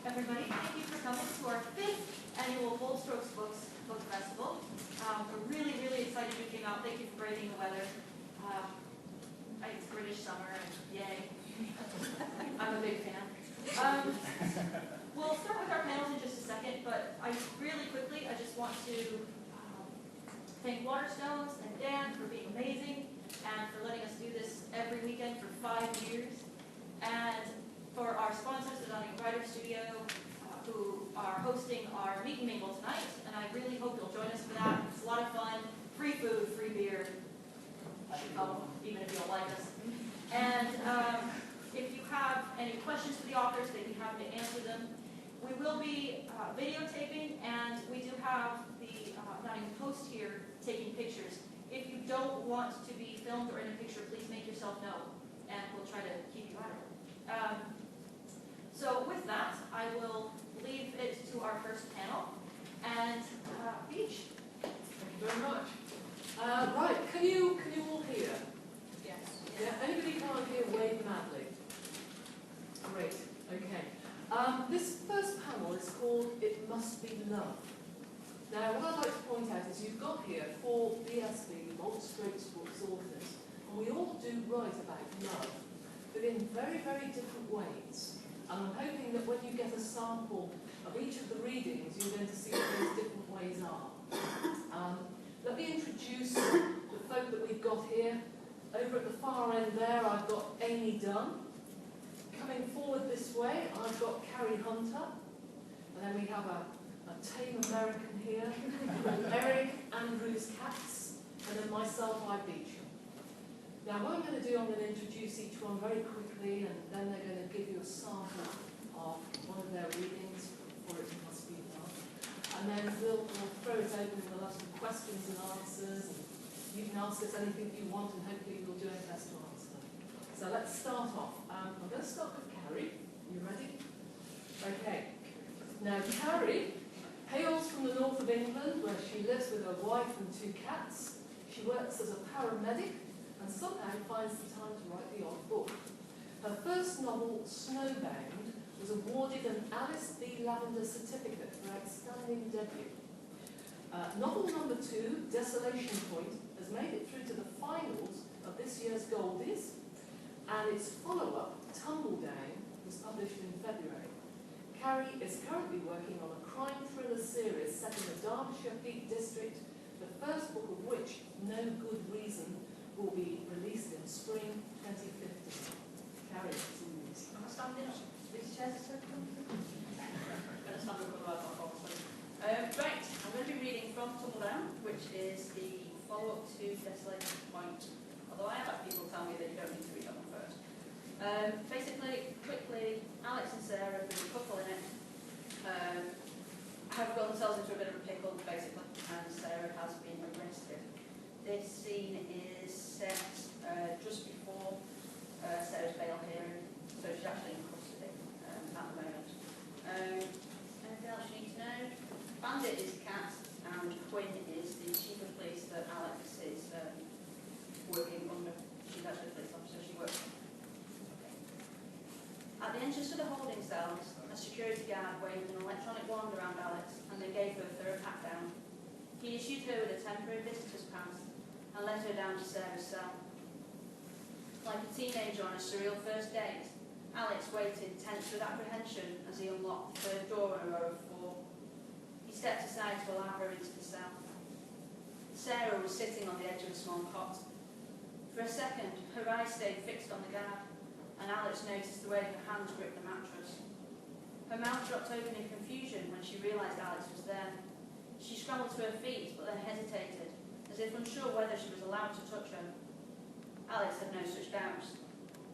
everybody. Thank you for coming to our 5th annual Bold Strokes Book Festival. We're really excited you came out. Thank you for braving the weather. It's British summer, and yay. I'm a big fan. We'll start with our panels in just a second, but really quickly, I just want to thank Waterstones and Dan for being amazing and for letting us do this every weekend for 5 years. And for our sponsors, the Dunne Writer Studio, who are hosting our meet and mingle tonight, and I really hope you'll join us for that. It's a lot of fun. Free food, free beer. You should come, even if you don't like us. And if you have any questions for the authors, they'd be happy to answer them. We will be videotaping, and we do have the Nottingham Post here taking pictures. If you don't want to be filmed or in a picture, please make yourself known, and we'll try to keep you out of it. So with that, I will leave it to our first panel, and Beach. Thank you very much. Right, can you all hear? Yes. Yeah. Anybody can't hear, wave madly. Great. Okay. This first panel is called "It Must Be Love." Now, what I'd like to point out is you've got here 4 BSB, Bold Strokes Books authors, and we all do write about love, but in very different ways. And I'm hoping that when you get a sample of each of the readings, you're going to see what those different ways are. Let me introduce the folk that we've got here. Over at the far end there, I've got Amy Dunne. Coming forward this way, I've got Cari Hunter. And then we have a tame American here, Eric Andrews Katz, and then myself, Beacham. Now what I'm going to do, I'm going to introduce each one very quickly, and then they're going to give you a sample of one of their readings, for It Must Be Love. And then we'll throw it open, and we'll have some questions and answers, and you can ask us anything you want, and hopefully we'll do our best to answer them. So let's start off. I'm going to start with Cari. You ready? Okay. Now Cari hails from the north of England, where she lives with her wife and 2 cats. She works as a paramedic and somehow finds the time to write the odd book. Her first novel, Snowbound, was awarded an Alice B. Lavender Certificate for Outstanding Debut. Novel number 2, Desolation Point, has made it through to the finals of this year's Goldies, and its follow-up, Tumbledown, was published in February. Cari is currently working on a crime thriller series set in the Derbyshire Peak District, the first book of which, No Good Reason, will be released in spring 2015. Cari, it's all yours. I'm standing up. These chairs are so comfortable. I'm going to stand up otherwise I'll fall asleep. Right, I'm going to be reading from Tumbledown, which is the follow-up to Desolation Point. Although I have had people tell me that you don't need to read that one first. Basically, quickly, Alex and Sarah, there's a couple in it, have got themselves into a bit of a pickle, basically, and Sarah has been arrested. This scene is set just before Sarah's bail hearing, so she's actually in custody at the moment. Anything else you need to know? Bandit is Katz, and Quinn is the chief of police that Alex is working under. She's actually a police officer, she works under. At the entrance to the holding cells, a security guard waved an electronic wand around Alex and they gave her a third pat down. He issued her with a temporary visitor's pass and led her down to Sarah's cell. Like a teenager on a surreal first date, Alex waited, tense with apprehension, as he unlocked the third door in a row of 4. He stepped aside to allow her into the cell. Sarah was sitting on the edge of a small cot. For a second, her eyes stayed fixed on the guard, and Alex noticed the way her hands gripped the mattress. Her mouth dropped open in confusion when she realised Alex was there. She scrambled to her feet, but then hesitated, as if unsure whether she was allowed to touch her. Alex had no such doubts.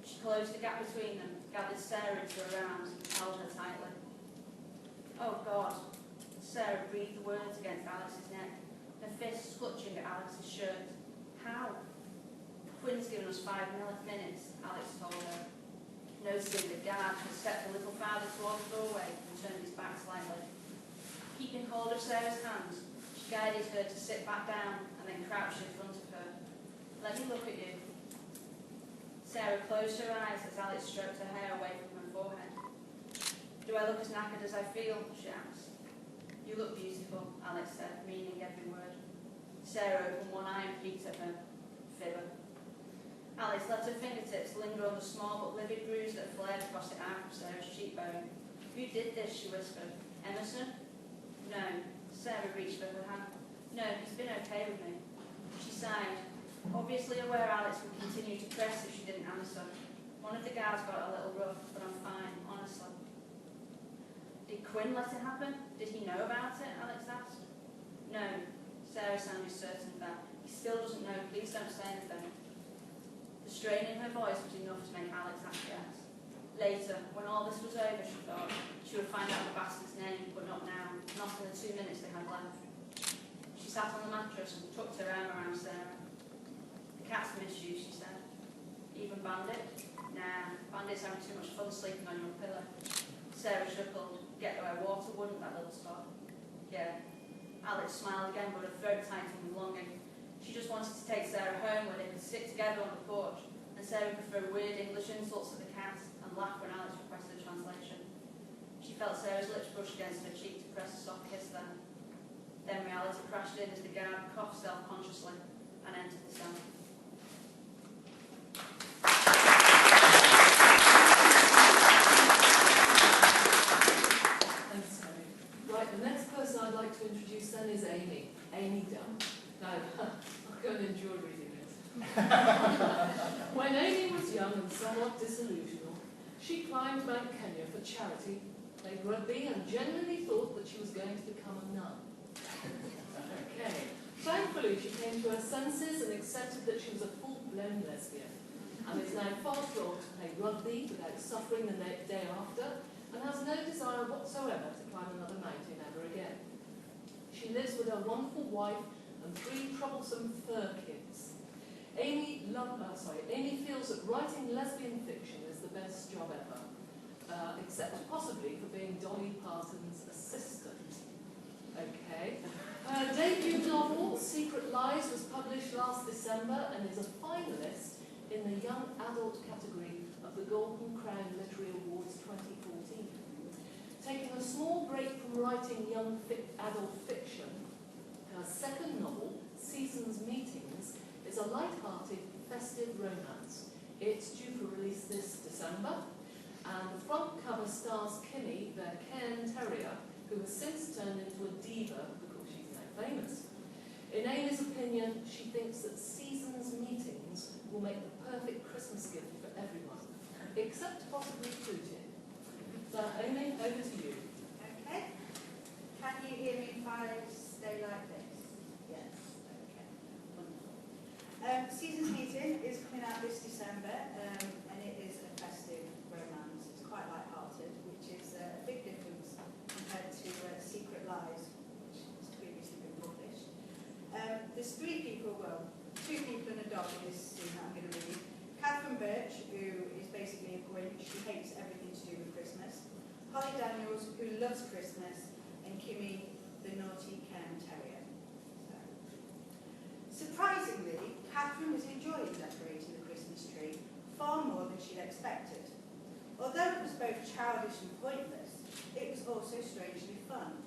She closed the gap between them, gathered Sarah into her arms, and held her tightly. Oh God! Sarah breathed the words against Alex's neck, her fists clutching at Alex's shirt. How? Quinn's given us 5 minutes, Alex told her. Noticing the guard had stepped a little farther toward the doorway and turned his back slightly. Keeping hold of Sarah's hands, she guided her to sit back down and then crouched in front of her. Let me look at you. Sarah closed her eyes as Alex stroked her hair away from her forehead. Do I look as knackered as I feel? She asked. You look beautiful, Alex said, meaning every word. Sarah opened one eye and peeked at her. Fibber. Alex let her fingertips linger on the small but livid bruise that flared across the arc of Sarah's cheekbone. Who did this? She whispered. Emerson? No. Sarah reached for her hand. No, he's been okay with me. She sighed, obviously aware Alex would continue to press if she didn't answer. One of the guards got a little rough, but I'm fine, honestly. Did Quinn let it happen? Did he know about it? Alex asked. No. Sarah sounded certain of that. He still doesn't know. Please don't say anything. The strain in her voice was enough to make Alex acquiesce. Later, when all this was over, she thought, she would find out the bastard's name, but not now, not in the 2 minutes they had left. She sat on the mattress and tucked her arm around Sarah. The cats miss you, she said. Even Bandit? Nah, Bandit's having too much fun sleeping on your pillow. Sarah chuckled. Get where water wouldn't, that little spot. Yeah. Alex smiled again, but her throat tightened with longing. She just wanted to take Sarah home where they could sit together on the porch, and Sarah could throw weird English insults at the cat and laugh when Alex requested a translation. She felt Sarah's lips brush against her cheek to press a soft kiss then. Then reality crashed in as the guard coughed self-consciously and entered the cell. Thanks, Terry. Right, the next person I'd like to introduce then is Amy. Amy Dunne. Now, I'll go and enjoy reading this. When Amy was young and somewhat disillusional, she climbed Mount Kenya for charity, played rugby, and genuinely thought that she was going to become a nun. Okay. Thankfully, she came to her senses and accepted that she was a full-blown lesbian, and is now far thrilled to play rugby without suffering the day after, and has no desire whatsoever to climb another mountain ever again. She lives with her wonderful wife and 3 troublesome fur kids. Amy feels that writing lesbian fiction is the best job ever, except possibly for being Dolly Parton's assistant. Okay. Her debut novel, Secret Lies, was published last December and is a finalist in the Young Adult category of the Golden Crown Literary Awards 2014. Taking a small break from writing young adult fiction, her second novel, Seasons Meetings, is a light-hearted, festive romance. It's due for release this December, and the front cover stars Kimmy, their Cairn Terrier, who has since turned into a diva because she's now famous. In Amy's opinion, she thinks that Seasons Meetings will make the perfect Christmas gift for everyone, except possibly Putin. So, Amy, over to you. Okay. Can you hear me if I stay like this? Yes. Okay. Wonderful. Seasons Meeting is coming out this December, and it is a festive romance. It's quite light-hearted, which is a big difference compared to Secret Lies, which has previously been published. There's 3 people, well, 2 people and a dog in this scene that I'm going to read. Catherine Birch, who is basically a Grinch, who hates everything to do with Christmas. Holly Daniels, who loves Christmas. And Kimmy, the naughty Cairn Terrier. Surprisingly, Catherine was enjoying decorating the Christmas tree far more than she'd expected. Although it was both childish and pointless, it was also strangely fun.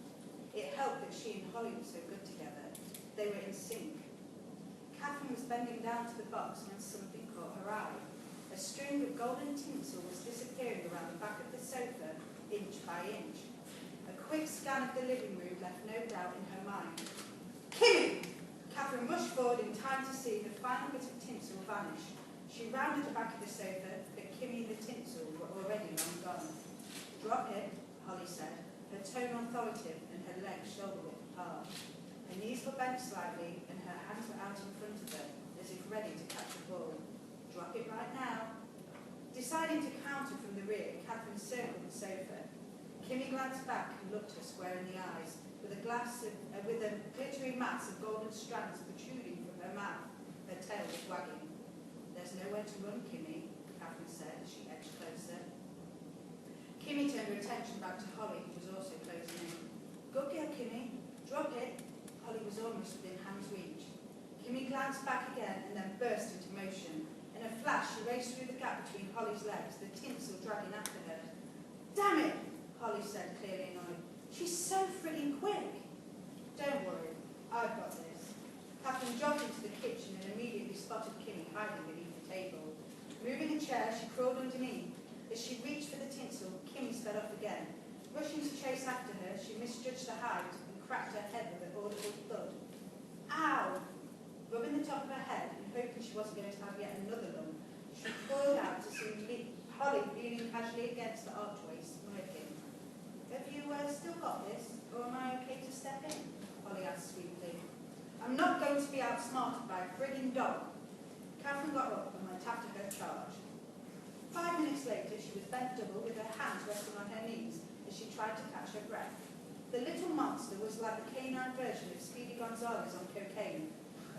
It helped that she and Holly were so good together. They were in sync. Catherine was bending down to the box when something caught her eye. A string of golden tinsel was disappearing around the back of the sofa, inch by inch. A quick scan of the living room left no doubt in her mind. Kimmy! Catherine rushed forward in time to see the final bit of tinsel vanish. She rounded the back of the sofa, but Kimmy and the tinsel were already long gone. Drop it, Holly said, her tone authoritative and her legs shoulder-width apart. Her knees were bent slightly and her hands were out in front of her, as if ready to catch a ball. Drop it right now. Deciding to counter from the rear, Catherine circled the sofa. Kimmy glanced back and looked her square in the eyes, with a glittering mass of golden strands protruding from her mouth. Her tail was wagging. There's nowhere to run, Kimmy, Catherine said as she edged closer. Kimmy turned her attention back to Holly, who was also closing in. Good girl, Kimmy. Drop it. Holly was almost within hand's reach. Kimmy glanced back again and then burst into motion. In a flash, she raced through the gap between Holly's legs, the tinsel dragging after her. Damn it! Holly spotted Kimmy hiding beneath the table. Moving a chair, she crawled underneath. As she reached for the tinsel, Kimmy sped off again. Rushing to chase after her, she misjudged the height and cracked her head with an audible thud. Ow! Rubbing the top of her head and hoping she wasn't going to have yet another lump, she called out to see Holly leaning casually against the archway, smirking. Have you still got this, or am I okay to step in? Holly asked sweetly. I'm not going to be outsmarted by a frigging dog. Catherine got up and went after her charge. 5 minutes later, she was bent double with her hands resting on her knees as she tried to catch her breath. The little monster was like the canine version of Speedy Gonzales on cocaine.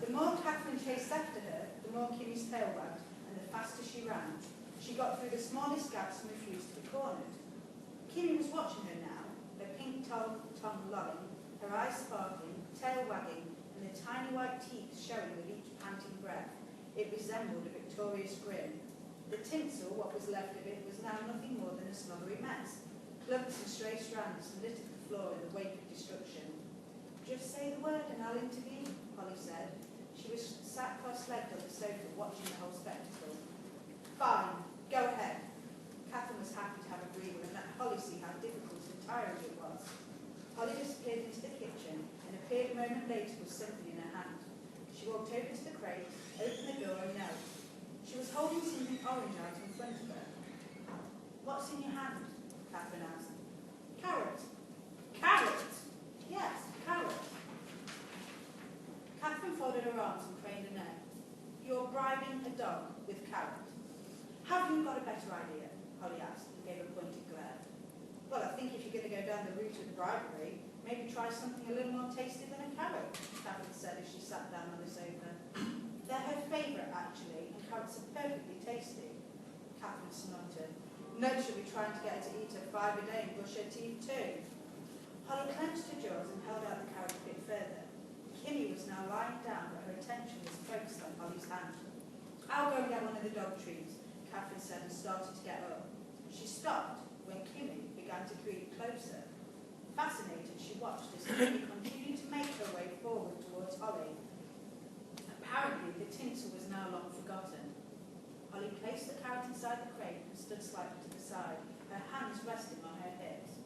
The more Catherine chased after her, the more Kimmy's tail wagged, and the faster she ran. She got through the smallest gaps and refused to be cornered. Kimmy was watching her now, her pink tongue lolling, her eyes sparkling, tail wagging, and the tiny white teeth showing with each panting breath. It resembled a victorious grin. The tinsel, what was left of it, was now nothing more than a slobbery mess. Clumps and stray strands littered the floor in the wake of destruction. Just say the word and I'll intervene, Holly said. She was sat cross-legged on the sofa watching the whole spectacle. Fine, go ahead. Catherine was happy to have a breather and let Holly see how difficult and tiring it was. Holly disappeared into the kitchen and appeared a moment later with something in her hand. She walked over to the crate, opened the door and knelt. She was holding something orange out in front of her. What's in your hand? Catherine asked. Carrot. Carrot? Yes, carrot. Catherine folded her arms and craned her neck. You're bribing a dog with carrot. Have you got a better idea? Holly asked and gave a pointed glare. Well, I think if you're going to go down the route of bribery, maybe try something a little more tasty than a carrot, Catherine said as she sat down on the sofa. They're her favourite, actually, and carrots are perfectly tasty. Catherine snorted. No, she'll be trying to get her to eat her 5 a day and brush her teeth too. Holly clenched her jaws and held out the carrot a bit further. Kimmy was now lying down, but her attention was focused on Holly's hand. I'll go and get one of the dog treats, Catherine said and started to get up. She stopped when Kimmy began to creep closer. Fascinated, she watched as Kimmy continued to make her way forward towards Holly. Apparently, the tinsel was now long forgotten. Holly placed the carrot inside the crate and stood slightly to the side, her hands resting on her hips.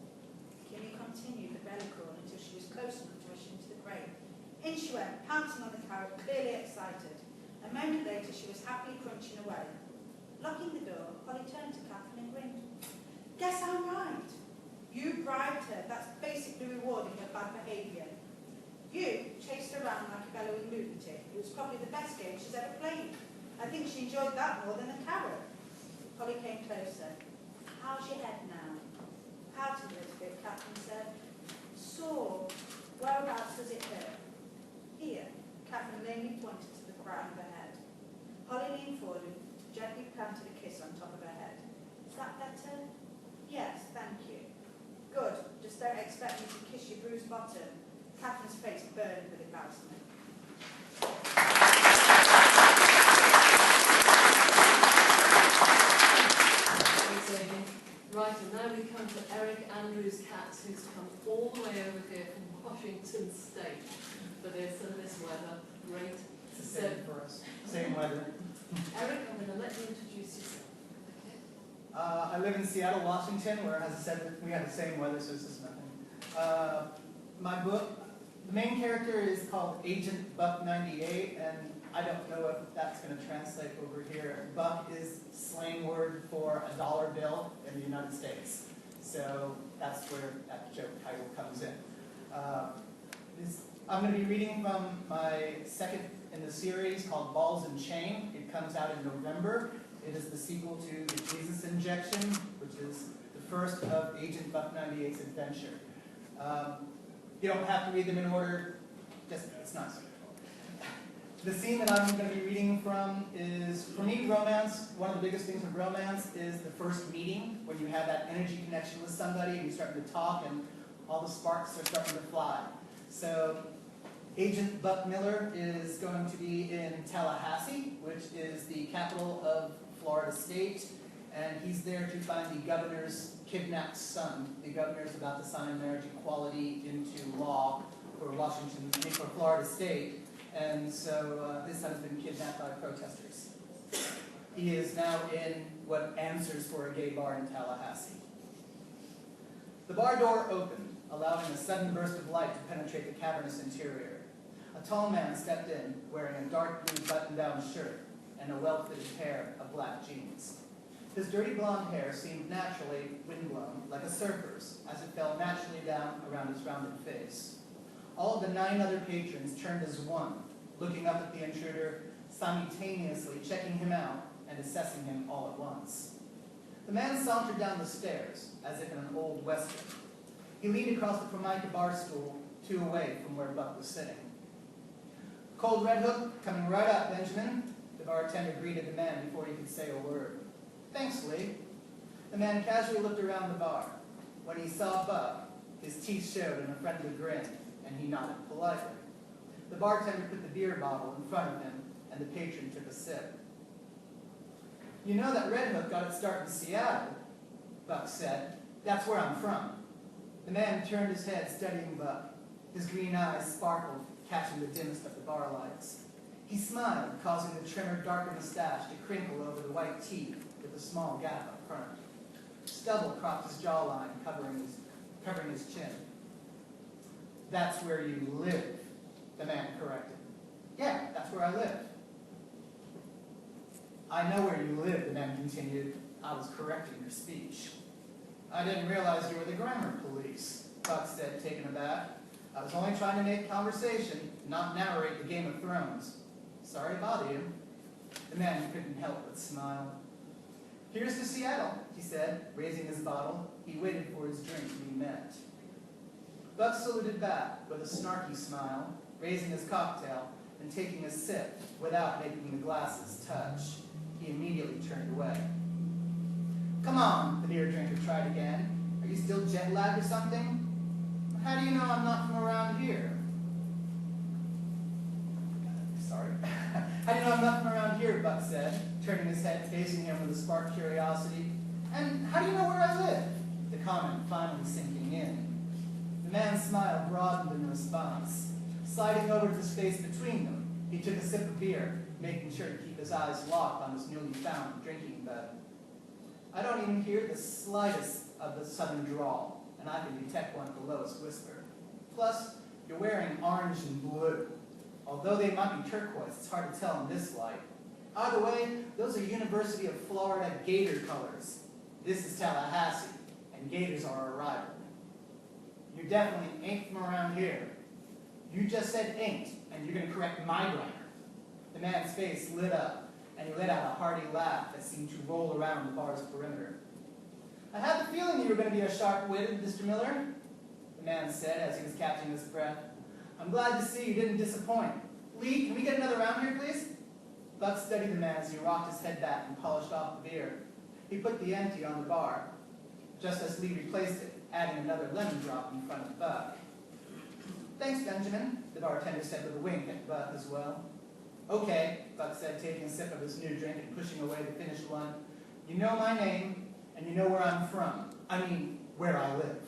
Kimmy continued the belly crawl until she was close enough to rush into the crate. In she went, pouncing on the carrot, clearly excited. A moment later, she was happily crunching away. Locking the door, Holly turned to Catherine and grinned. Guess I'm right. You bribed her. That's basically rewarding her bad behaviour. You chased her around like a bellowing lunatic. It was probably the best game she's ever played. I think she enjoyed that more than the carrot. Holly came closer. How's your head now? Pouting a little bit, Catherine said. Sore. Whereabouts does it hurt? Here. Catherine lamely pointed to the crown of her head. Holly leaned forward and gently planted a kiss on top of her head. Is that better? Yes, thank you. Good. Just don't expect me to kiss your bruised bottom. Catherine's face burned with embarrassment. Right, and now we come to Eric Andrews Katz, who's come all the way over here from Washington State for this and this weather. Great. It's the same for us. Same weather. Eric, I'm going to let you introduce yourself. Okay. I live in Seattle, Washington, where, as I said, we have the same weather, so it's just nothing. My book, the main character is called Agent Buck 98, and I don't know if that's going to translate over here. Buck is slang word for a dollar bill in the United States. So that's where that joke title comes in. I'm going to be reading from my second in the series called Balls and Chain. It comes out in November. It is the sequel to The Jesus Injection, which is the first of Agent Buck 98's adventure. You don't have to read them in order, just it's nice. The scene that I'm going to be reading from is, for me, romance. One of the biggest things of romance is the first meeting, when you have that energy connection with somebody and you're starting to talk and all the sparks are starting to fly. So Agent Buck Miller is going to be in Tallahassee, which is the capital of Florida State, and he's there to find the governor's kidnapped son. The governor's about to sign marriage equality into law for Florida State. and so his son has been kidnapped by protesters. He is now in what answers for a gay bar in Tallahassee. The bar door opened, allowing a sudden burst of light to penetrate the cavernous interior. A tall man stepped in, wearing a dark blue button-down shirt and a well-fitted pair of black jeans. His dirty blonde hair seemed naturally windblown, like a surfer's, as it fell naturally down around his rounded face. All of the 9 other patrons turned as one, looking up at the intruder, simultaneously checking him out and assessing him all at once. The man sauntered down the stairs, as if in an old western. He leaned across the Formica bar stool, 2 away from where Buck was sitting. "Cold Red Hook, coming right up, Benjamin," the bartender greeted the man before he could say a word. "Thanks, Lee." The man casually looked around the bar. When he saw Buck, his teeth showed in a friendly grin, and he nodded politely. The bartender put the beer bottle in front of him, and the patron took a sip. "You know that Red Hook got its start in Seattle," Buck said. "That's where I'm from." The man turned his head, studying Buck. His green eyes sparkled, catching the dimmest of the bar lights. He smiled, causing the trimmer, darker mustache to crinkle over the white teeth with a small gap up front. Stubble cropped his jawline, covering his chin. "That's where you live," the man corrected. "Yeah, that's where I live." "I know where you live," the man continued. "I was correcting your speech." "I didn't realize you were the grammar police," Buck said, taken aback. "I was only trying to make conversation, not narrate the Game of Thrones. Sorry to bother you." The man couldn't help but smile. "Here's to Seattle," he said, raising his bottle. He waited for his drink to be met. Buck saluted back with a snarky smile, raising his cocktail and taking a sip without making the glasses touch. He immediately turned away. "Come on," the beer drinker tried again. "Are you still jet-lagged or something? How do you know I'm not from around here?" "Sorry. How do you know I'm not from around here?" Buck said, turning his head, facing him with a spark of curiosity. "And how do you know where I live?" The comment finally sinking in. The man's smile broadened in response. Sliding over to the space between them, he took a sip of beer, making sure to keep his eyes locked on his newly found drinking bed. "I don't even hear the slightest of the southern drawl, and I can detect one at the lowest whisper. Plus, you're wearing orange and blue. Although they might be turquoise, it's hard to tell in this light. Either way, those are University of Florida Gator colors. This is Tallahassee, and Gators are a rival. You definitely ain't from around here. You just said ain't, and you're going to correct my grammar." The man's face lit up, and he let out a hearty laugh that seemed to roll around the bar's perimeter. "I had the feeling you were going to be a sharp-witted, Mr. Miller," the man said as he was catching his breath. "I'm glad to see you didn't disappoint. Lee, can we get another round here, please?" Buck studied the man as he rocked his head back and polished off the beer. He put the empty on the bar, just as Lee replaced it, adding another lemon drop in front of Buck. "Thanks, Benjamin," the bartender said with a wink at Buck as well. "Okay," Buck said, taking a sip of his new drink and pushing away the finished one. "You know my name, and you know where I'm from. I mean, where I live."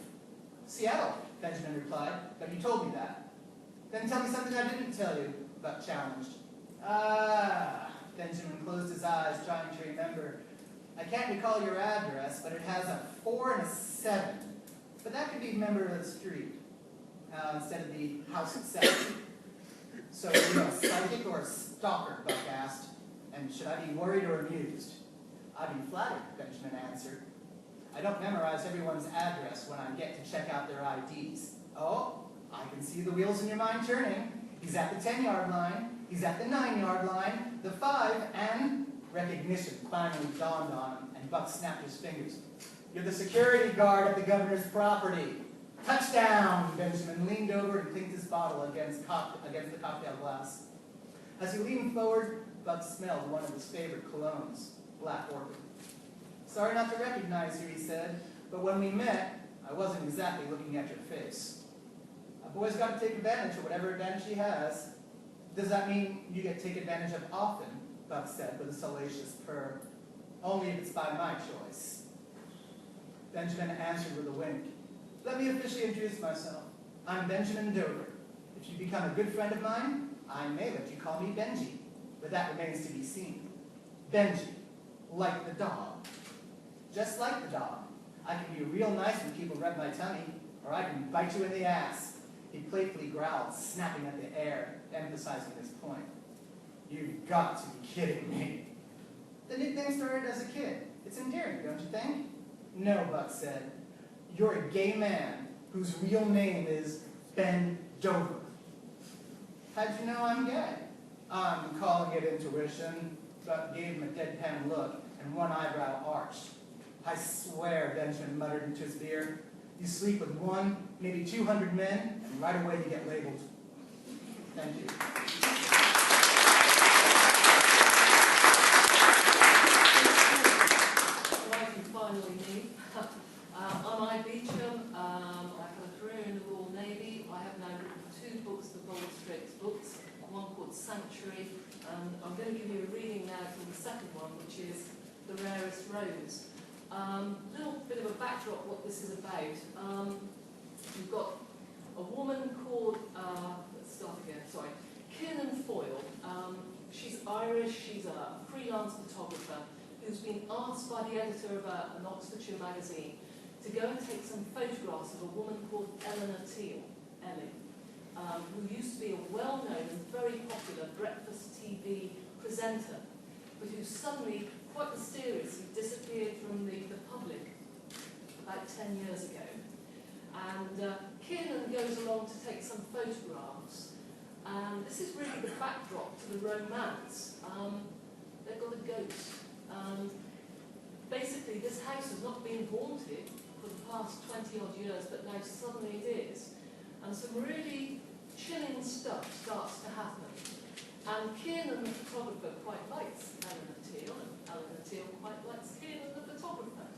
"Seattle," Benjamin replied, "but you told me that." "Then tell me something I didn't tell you," Buck challenged. Benjamin closed his eyes, trying to remember. "I can't recall your address, but it has a 4 and a 7. But that could be a member of the street instead of the house itself." "So you're a psychic or a stalker?" Buck asked. "And should I be worried or amused?" "I'd be flattered," Benjamin answered. "I don't memorize everyone's address when I get to check out their IDs." "Oh, I can see the wheels in your mind turning. He's at the 10-yard line. He's at the 9-yard line, the 5, and..." Recognition finally dawned on him, and Buck snapped his fingers. "You're the security guard at the governor's property." "Touchdown!" Benjamin leaned over and clinked his bottle against the cocktail glass. As he leaned forward, Buck smelled one of his favorite colognes, Black Orchid. "Sorry not to recognize you," he said, "but when we met, I wasn't exactly looking at your face." "A boy's got to take advantage of whatever advantage he has." "Does that mean you get taken advantage of often?" Buck said with a salacious purr. "Only if it's by my choice." Benjamin answered with a wink. "Let me officially introduce myself. I'm Benjamin Dover. If you become a good friend of mine, I may let you call me Benji, but that remains to be seen. Benji, like the dog. Just like the dog. I can be real nice when people rub my tummy, or I can bite you in the ass. He playfully growled, snapping at the air, emphasizing his point. You've got to be kidding me. The nickname started as a kid. It's endearing, don't you think? No, Buck said. You're a gay man whose real name is Ben Dover. How'd you know I'm gay? I'm calling it intuition. Buck gave him a deadpan look and one eyebrow arched. I swear, Benjamin muttered into his beard. You sleep with 1, maybe 200 men, and right away you get labeled. Thank you. Right, and finally me. I'm Beacham. I've had a career in the Royal Navy. I have now written 2 books, the Bold Straight books, one called Sanctuary, and I'm going to give you a reading now from the second one, which is The Rarest Rose. Little bit of a backdrop what this is about. We've got a woman called, let's start again, sorry, Kiernan Foyle. She's Irish, she's a freelance photographer who's been asked by the editor of an Oxfordshire magazine to go and take some photographs of a woman called Eleanor Teal, Ellie, who used to be a well-known and very popular breakfast TV presenter, but who suddenly, quite mysteriously, disappeared from the public about 10 years ago. And Kiernan goes along to take some photographs, and this is really the backdrop to the romance. They've got a ghost. And basically, this house has not been haunted for the past 20-odd years, but now suddenly it is. And some really chilling stuff starts to happen. And Kiernan, the photographer, quite likes Eleanor Teal, and Eleanor Teal quite likes Kiernan, the photographer.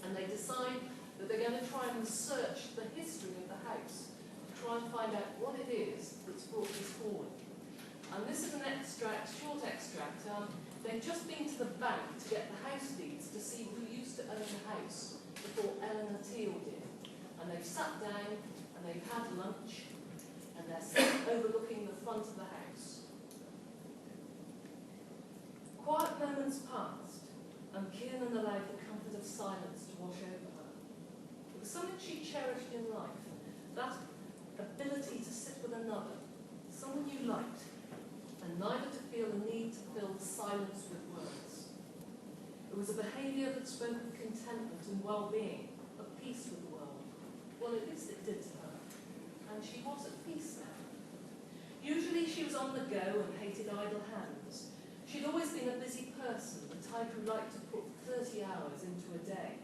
And they decide that they're going to try and research the history of the house, try and find out what it is that's brought this forward. And this is an extract, short extract. They've just been to the bank to get the house deeds to see who used to own the house before Eleanor Teal did. And they've sat down and they've had lunch, and they're sitting overlooking the front of the house. Quiet moments passed, and Kiernan allowed the comfort of silence to wash over her. It was something she cherished in life, that ability to sit with another, someone you liked, and neither to feel the need to fill the silence with words. It was a behaviour that spoke of contentment and well-being, of peace with the world. Well, at least it did to her, and she was at peace now. Usually she was on the go and hated idle hands. She'd always been a busy person, the type who liked to put 30 hours into a day.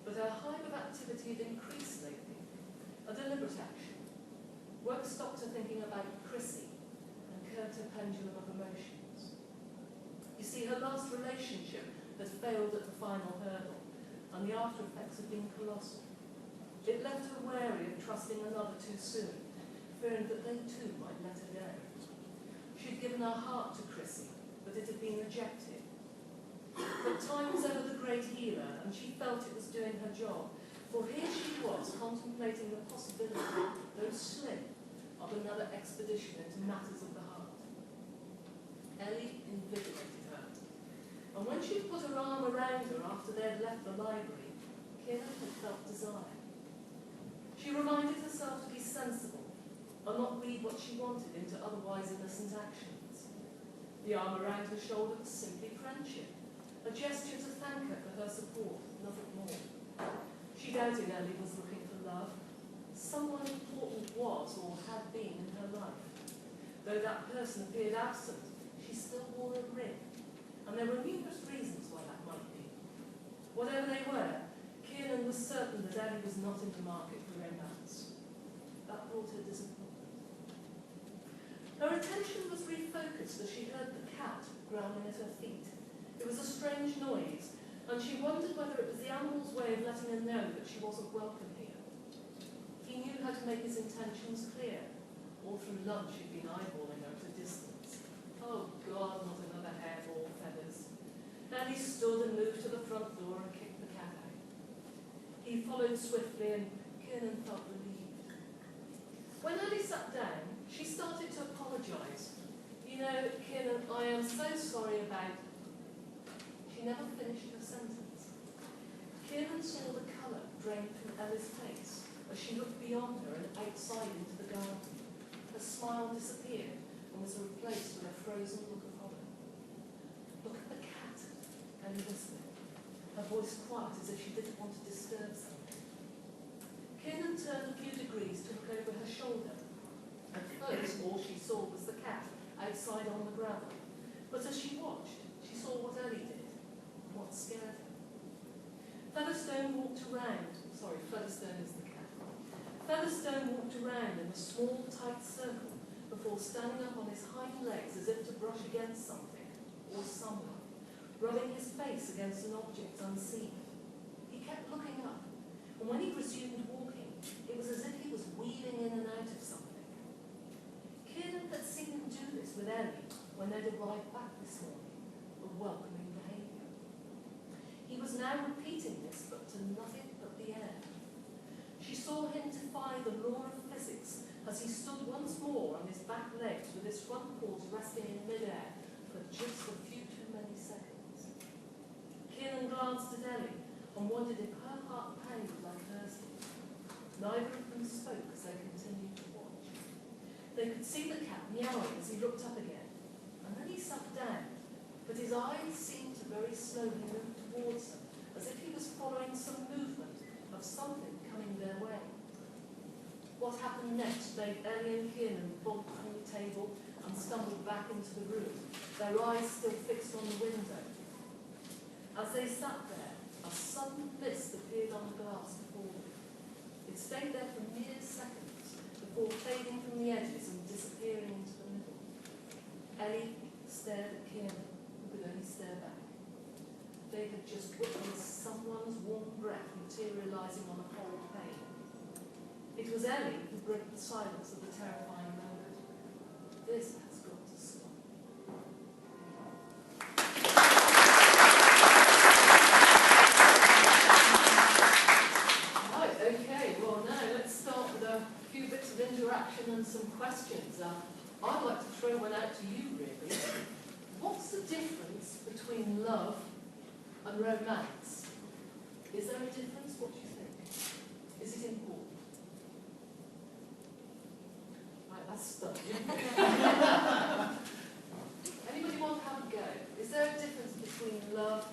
But her hive of activity had increased lately, a deliberate action. Work stopped her thinking about Chrissy and curbed her pendulum of emotions. You see, her last relationship had failed at the final hurdle, and the after effects had been colossal. It left her wary of trusting another too soon, fearing that they too might let her down. She'd given her heart to Chrissy, but it had been rejected. But time was ever the great healer, and she felt it was doing her job. For here she was, contemplating the possibility, though slim, of another expedition into matters of the heart. Ellie invigorated her. And when she put her arm around her after they had left the library, Kiernan had felt desire. She reminded herself to be sensible, and not read what she wanted into otherwise innocent actions. The arm around her shoulder was simply friendship, a gesture to thank her for her support, nothing more. She doubted Ellie was looking for love. Someone important was or had been in her life. Though that person appeared absent, she still wore a ring, and there were numerous reasons why that might be. Whatever they were, Kiernan was certain that Ellie was not in the market for romance. That brought her disappointment. Her attention was refocused as she heard the cat growling at her feet. It was a strange noise, and she wondered whether it was the animal's way of letting her know that she wasn't welcome here. He knew how to make his intentions clear. All through lunch he'd been eyeballing her at a distance. Oh God, not another hairball feathers. Ellie stood and moved to the front door and kicked the cat out. He followed swiftly, and Kiernan felt relieved. When Ellie sat down, she started to apologise. You know, Kieran, I am so sorry about... She never finished her sentence. Kieran saw the colour drain from Ella's face as she looked beyond her and outside into the garden. Her smile disappeared and was replaced with a frozen look of horror. "Look at the cat," Ellie whispered, her voice quiet as if she didn't want to disturb something. Kieran turned a few degrees to look over her shoulder. At first, all she saw was the cat outside on the gravel. But as she watched, she saw what Ellie did, and what scared her. Featherstone walked around. Sorry, Featherstone is the cat. Featherstone walked around in a small, tight circle before standing up on his hind legs as if to brush against something or someone, rubbing his face against an object unseen. He kept looking up, and when he resumed walking, it was as if he was weaving in and out of something. Kieran had seen him do this with Ellie when they'd arrived back this morning, a welcoming behaviour. He was now repeating this, but to nothing but the air. She saw him defy the law of physics as he stood once more on his back legs with his front paws resting in mid-air for just a few too many seconds. Kieran glanced at Ellie and wondered if her heart pounded like hers did. Neither of them spoke as they continued to watch. They could see the cat meowing as he looked up again, and then he sat down, but his eyes seemed to very slowly move towards them, as if he was following some movement of something coming their way. What happened next made Ellie and Kieran bolt from the table and stumbled back into the room, their eyes still fixed on the window. As they sat there, a sudden mist appeared on the glass before them. It stayed there for mere seconds before fading from the edges and disappearing into the middle. Ellie stared at Kieran, who could only stare back. They had just witnessed someone's warm breath materialising on a cold pane. It was Ellie who broke the silence of the terrifying moment. This has got to stop. Right, okay, well now let's start with a few bits of interaction and some questions. I'd like to throw one out to you, really. What's the difference between love and romance? Is there a difference? What do you think? Is it important? Right, that's stuck. Anybody want to have a go? Is there a difference between love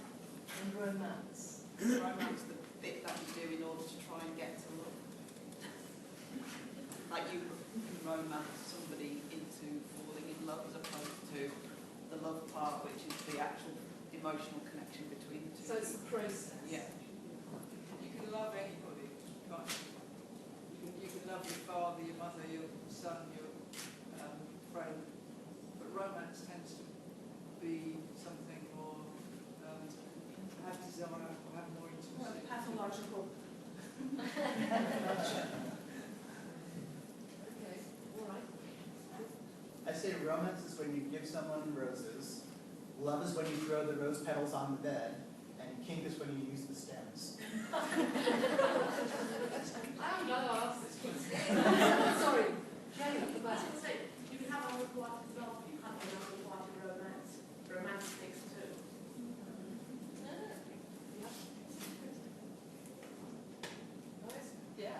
and romance? Romance, the bit that you do in order to try and get to love. Like you romance somebody into falling in love as opposed to the love part, which is the actual emotional connection between the two. So it's the process. Yeah. You can love anybody, can't you? You can love your father, your mother, your son, your friend, but romance tends to be something more have desire or have more intimacy. Pathological. Okay, all right. I say romance is when you give someone roses, love is when you throw the rose petals on the bed, and kink is when you use the stems. I'm going to ask this question. Sorry, Jane at the back. You can have unrequited love, you can't have unrequited romance. Romance takes two. Yeah.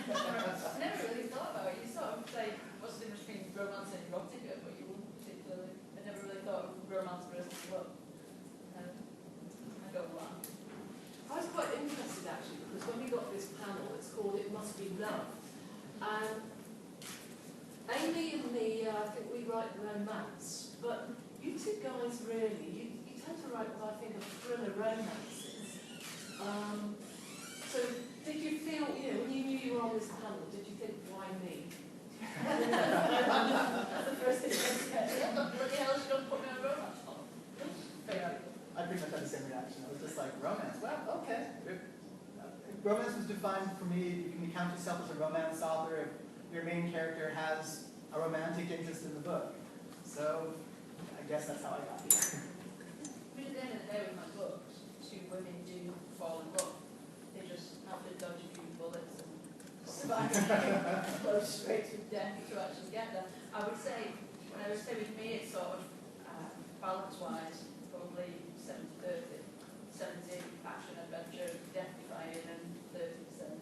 I never really thought about it. You sort of say, what's the difference between romance and erotic, but you wouldn't particularly. I never really thought of romance versus love. I don't laugh. I was quite interested actually because when we got this panel, it's called It Must Be Love. And Amy and me, I think we write romance, but you two guys really, you tend to write what I think of thriller romances. So did you feel, when you knew you were on this panel, did you think, why me? That's the first thing I said. What the hell is she going to put me on a romance for? I pretty much had the same reaction. I was just like, romance, well, okay. Romance was defined for me, you can count yourself as a romance author if your main character has a romantic interest in the book. So, I guess that's how I got here. But at the end of the day with my books, two women do fall in love. They just have to dodge a few bullets and survive. close straight with death to actually get there. I would say with me, it's sort of balance-wise, probably 70-30. 70 action, adventure, death-defying, and 30%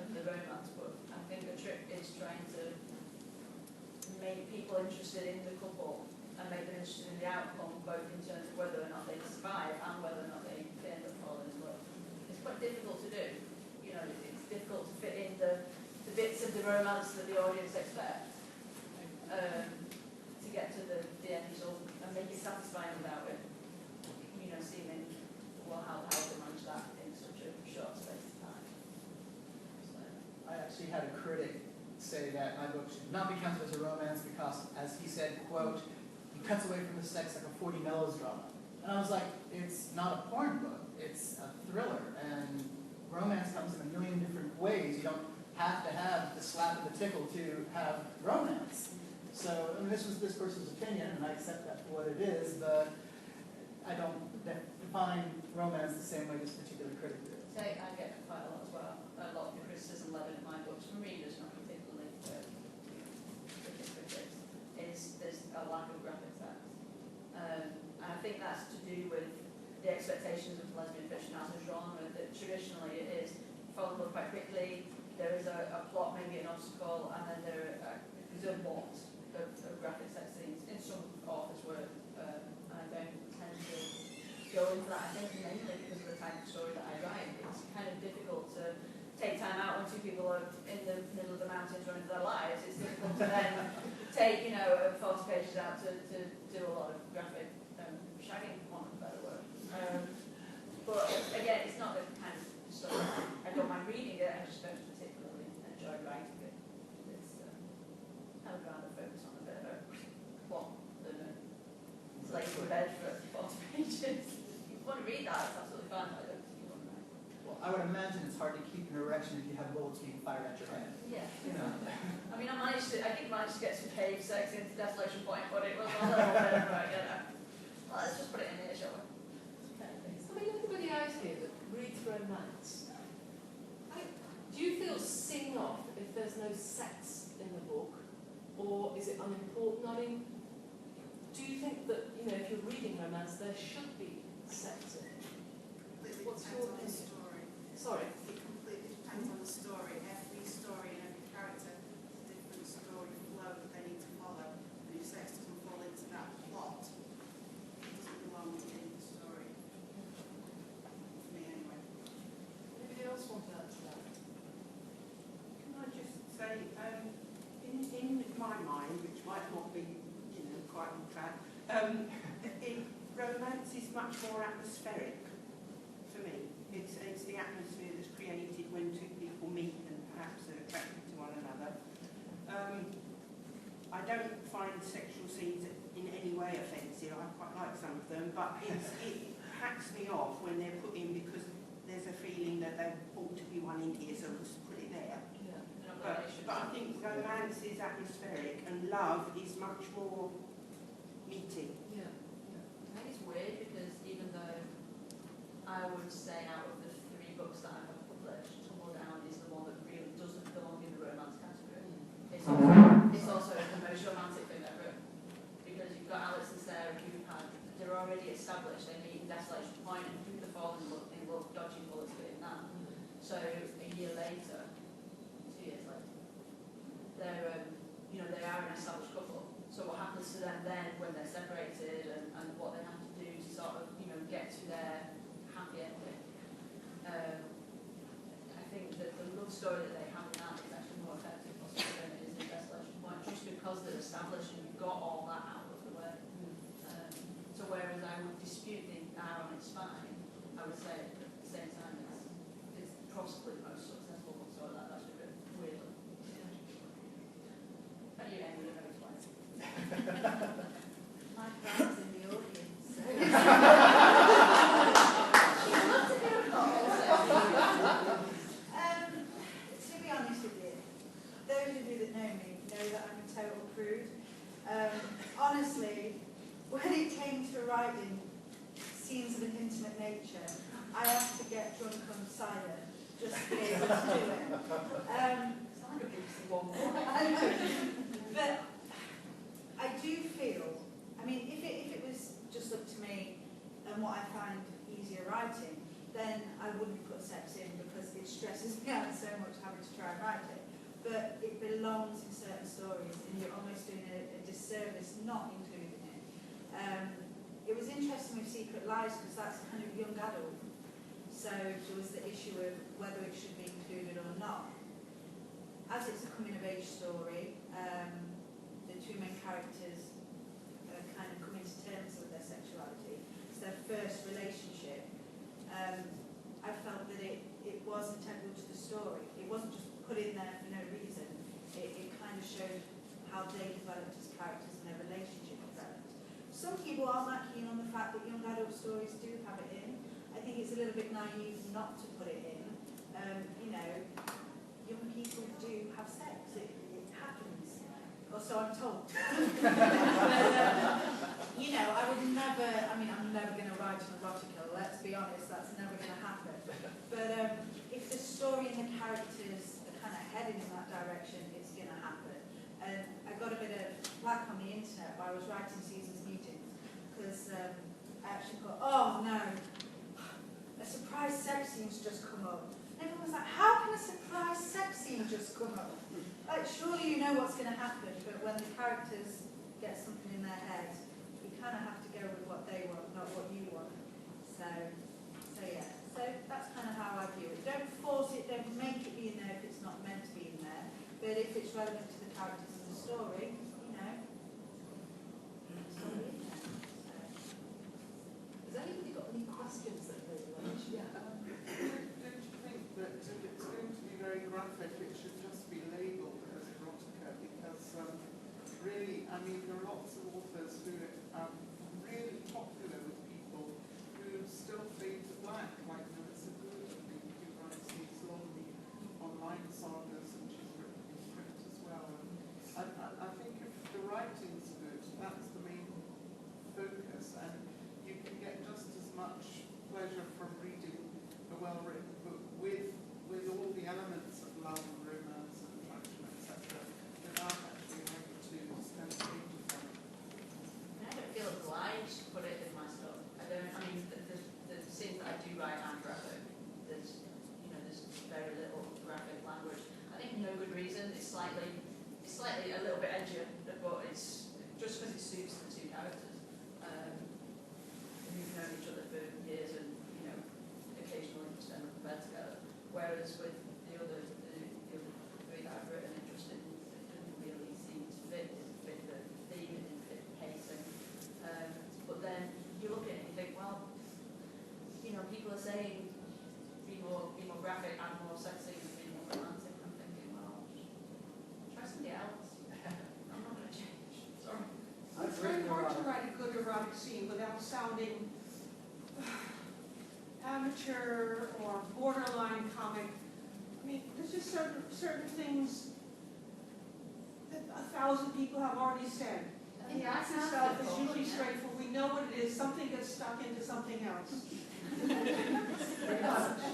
of the romance. But I think the trick is trying to make people interested in the couple and make them interested in the outcome, both in terms of whether or not they survive and whether or not they end up falling in love. It's quite difficult to do. You know, it's difficult to fit in the bits of the romance that the audience expect to get to the end result and make it satisfying without it, you know, seeming, well, how to manage that in such a short space of time. So. I actually had a critic say that my book should not be counted as a romance because, as he said, quote, he cuts away from the sex like a 40 melodrama. And I was like, it's not a porn book, it's a thriller, and romance comes in a million different ways. You don't have to have the slap and the tickle to have romance. So, I mean, this was this person's opinion, and I accept that for what it is, but I don't define romance the same way this particular critic did. So I get quite a lot as well. A lot of the criticism levied at my books from readers, not particularly critics, is there's a lack of graphic text. And I think that's to do with the expectations of lesbian fiction as a genre, that traditionally it is fall in love quite quickly, there is a plot, maybe an obstacle, and then there's a want of graphic sex scenes in some authors' work. I don't tend to go into that, I think mainly because of the type of story that I write. It's kind of difficult to take time out when two people are in the middle of the mountains running for their lives. It's difficult to then take, 40 pages out to do a lot of graphic shagging, for want of a better word. But again, it's not the kind of story I don't mind reading it, I just don't particularly enjoy writing it. I would rather focus on a bit of a plot than a lay in bed for 40 pages. If you want to read that, it's absolutely fine. I don't think you want to write. Well, I would imagine it's hard to keep an erection if you have bullets being fired at your head. Yeah. You know. I mean, I managed to get some cave sex into Desolation Point, but it was a little bit of well, let's just put it in here, shall we? I mean, everybody out here that reads romance, do you feel seen off if there's no sex in the book, or is it unimportant? I mean, do you think that, if you're reading romance, there should be sex in it? What's your opinion? Story. Sorry? It completely depends on the story. Every story and every character has a different story flow that they need to follow. And if sex doesn't fall into that plot, it doesn't belong in the story. For me, anyway. Anybody else want to add to that? Can I just say, in my mind, which might not be, quite on track, romance is much more atmospheric for me. It's the atmosphere that's created when two people meet and perhaps are attracted to one another. I don't find sexual scenes in any way offensive. I quite like some of them, but it hacks me off when they're put in because there's a feeling that there ought to be one in here, so let's put it there. Yeah. But I think romance is atmospheric and love is much more meaty. Yeah. I think it's weird because even though I would say out of the 3 books that I have published, Tumble Down is the one that really doesn't belong in the romance category. It's also the most romantic thing I've written because you've got Alex and Sarah they're already established, they meet in Desolation Point and who they fall in love dodging bullets in that. So a year later, 2 years later, they're they are an established couple. So what happens to them then when they're separated and what they have to do to sort of, get to their happy ending. I think that the love story that they have in that is actually more effective possibly than it is in Desolation Point, just because they're established and you've got all that out of the way. So whereas I would dispute the hour on its spine, I would say at the same time it's possibly the most successful book story that I've actually written, weirdly. But you end with a very twice. My friends in the audience. To be honest with you, those of you that know me know that I'm a total prude. Honestly, when it came to writing scenes of an intimate nature, I had to get drunk on cider just to be able to do it. But I do feel, I mean, if it was just up to me and what I find easier writing, then I wouldn't put sex in because it stresses me out so much having to try and write it. But it belongs in certain stories, and you're almost doing a disservice not including it. It was interesting with Secret Lies because that's kind of young adult. So there was the issue of whether it should be included or not. As it's a coming-of-age story, the two main characters kind of come into terms with their sexuality. It's their first relationship. I felt that it was integral to the story. It wasn't just put in there for no reason. It kind of showed how they developed as characters and their relationship developed. Some people aren't that keen on the fact that young adult stories do have it in. I think it's a little bit naive not to put it in. You know, young people do have sex. It happens. Or so I'm told. You know, I would never, I mean, I'm never going to write an erotica, let's be honest, that's never going to happen. But if the story and the characters are kind of heading in that direction, it's going to happen. And I got a bit of flack on the internet while I was writing Susan's meetings, because I actually thought, oh no, a surprise sex scene's just come up. And everyone was like, how can a surprise sex scene just come up? Like, surely you know what's going to happen, but when the characters get something in their head, you kind of have to go with what they want, not what you want. So yeah. So that's kind of how I view it. Don't force it, don't make it be in there if it's not meant to be in there. But if it's relevant to the characters and the story, you know, it's all in there. So. Has anybody got any questions that they want? Yeah. Don't you think that if it's going to be very graphic, it should just be labelled as erotica? Because really, I mean, there are lots of authors who are really popular with people who still fade to black, like Melissa Good, I think, who writes these long online sagas, and she's written in print as well. And I think if the writing's good, that's the main focus, and you can get just as much pleasure from reading a well-written book with all the elements of love and romance and attraction, etc., without actually having to spend pages on it. I don't feel obliged to put it in my stuff. I mean, the scenes that I do write are graphic. There's very little graphic language. I think no good reason. It's slightly a little bit edgier, but it's just because it suits the two characters who've known each other for years and occasionally spend a bed together. Whereas with the other three that I've written, it didn't really seem to fit. It didn't fit the theme, it didn't fit the pacing. But then you look at it and you think, well, people are saying be more graphic, add more sex scenes, be more romantic. I'm thinking, well, try somebody else. I'm not going to change. Sorry. It's very hard to write a good erotic scene without sounding amateur or borderline comic. I mean, there's just certain things that 1,000 people have already said. The act itself is usually straightforward. We know what it is. Something gets stuck into something else. And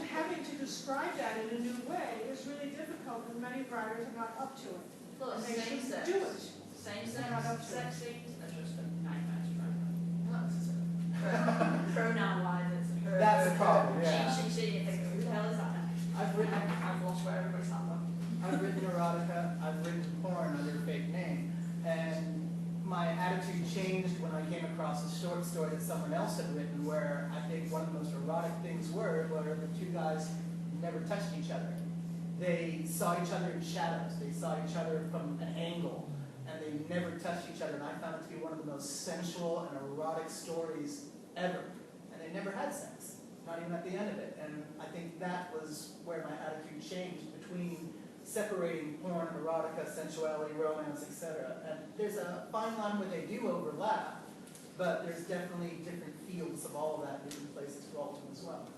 having to describe that in a new way is really difficult, and many writers are not up to it. Plus, And they same shouldn't sex. do it. Same They're not up sex. to it. Sex scenes are just a nightmare to write. Pronoun-wise, it's her. That's the problem, yeah. She. You think, who the hell is that now? I've lost where everybody's at. I've written erotica, I've written porn under a fake name, and my attitude changed when I came across a short story that someone else had written where I think one of the most erotic things were the two guys never touched each other. They saw each other in shadows, they saw each other from an angle, and they never touched each other, and I found it to be one of the most sensual and erotic stories ever. And they never had sex, not even at the end of it. And I think that was where my attitude changed between separating porn, erotica, sensuality, romance, etc. And there's a fine line where they do overlap, but there's definitely different fields of all of that, different places to all of them as well.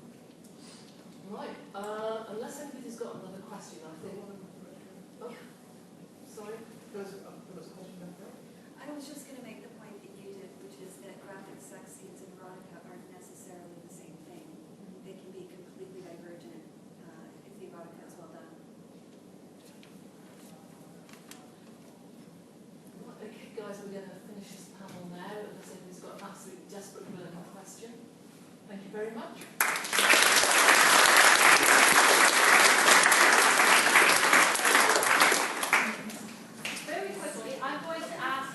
Right. Unless anybody's got another question, I think. Oh, sorry. There was a question back there? I was just going to make the point that you did, which is that graphic sex scenes and erotica aren't necessarily the same thing. They can be completely divergent if the erotica is well done. much. Very quickly, I'm going to ask,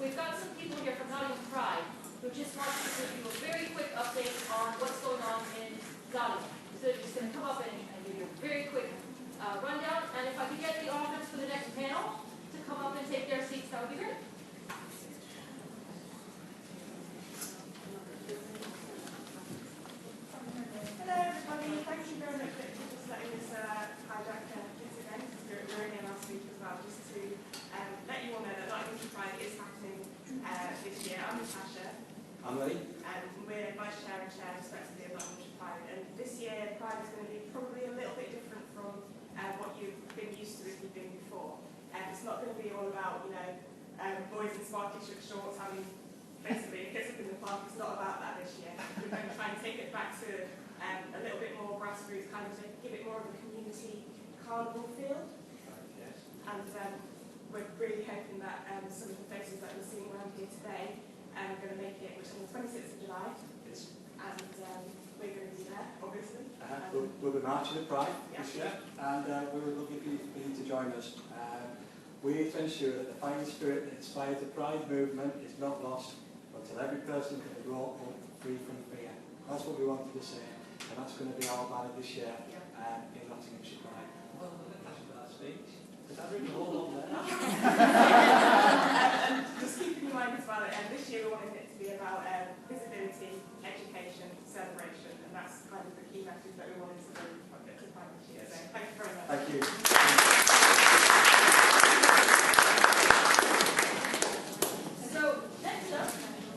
we've got some people here from Nottingham Pride who just want to give you a very quick update on what's going on in Nottingham. So they're just going to come up and give you a very quick rundown. And if I could get the authors for the next panel to come up and take their seats, that would be great. Hello everybody, thank you very much for just letting us hijack this event. We were in here last week as well, just to let you all know that Nottingham Pride is happening this year. I'm Natasha. I'm Lee. We're Vice Chair and Chair respectively of Nottingham Pride. And this year Pride is going to be probably a little bit different from what you've been used to if you've been before. It's not going to be all about, boys in sparky shorts having basically a kiss up in the park. It's not about that this year. We're going to try and take it back to a little bit more grassroots, kind of to give it more of a community carnival feel. And we're really hoping that some of the faces that we're seeing around here today are going to make it, which is on the 26th of July. And we're going to be there, obviously. We'll be marching at Pride this year, and we would love for you to join us. We need to ensure that the fighting spirit that inspired the Pride movement is not lost until every person can be brought up free from fear. That's what we wanted to say, and that's going to be our banner this year in Nottinghamshire Pride. Well, thank you for that speech. Because I've written all on there. And just keeping in mind as well, this year we wanted it to be about visibility, education, celebration, and that's kind of the key message that we wanted to bring to Pride this year. So thank you very much. Thank you.